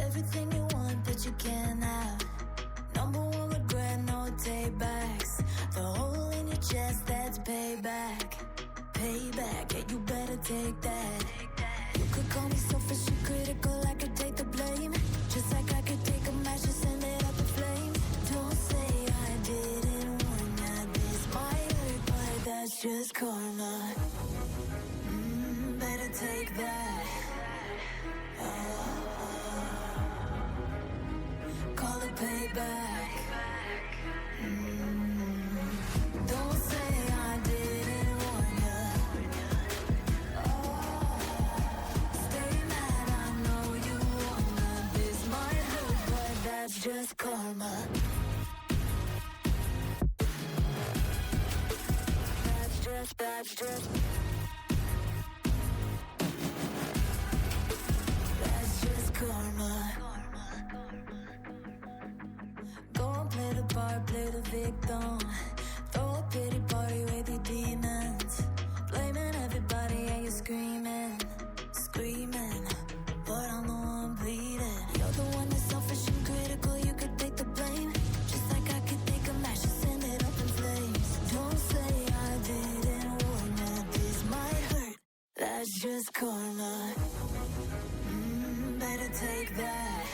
Everything you want, but you can't have. Number one regret, no take backs. The hole in your chest, that's payback. Payback, yeah, you better take that. You could call me selfish and critical, I could take the blame. Just like I could take a match and send it up in flames. Don't say I didn't warn ya. This might hurt, but that's just karma. Better take that. Call it payback. Don't say I didn't warn ya. Stay mad, I know you wanna. This might hurt, but that's just karma. That's just karma. Go and play the part, play the victim. Throw a pity party with your demons. Blaming everybody and you're screaming. But I'm the one bleeding. You're the one that's selfish and critical, you could take the blame. Just like I could take a match and send it up in flames. Don't say I didn't warn ya. This might hurt, that's just karma. Better take that.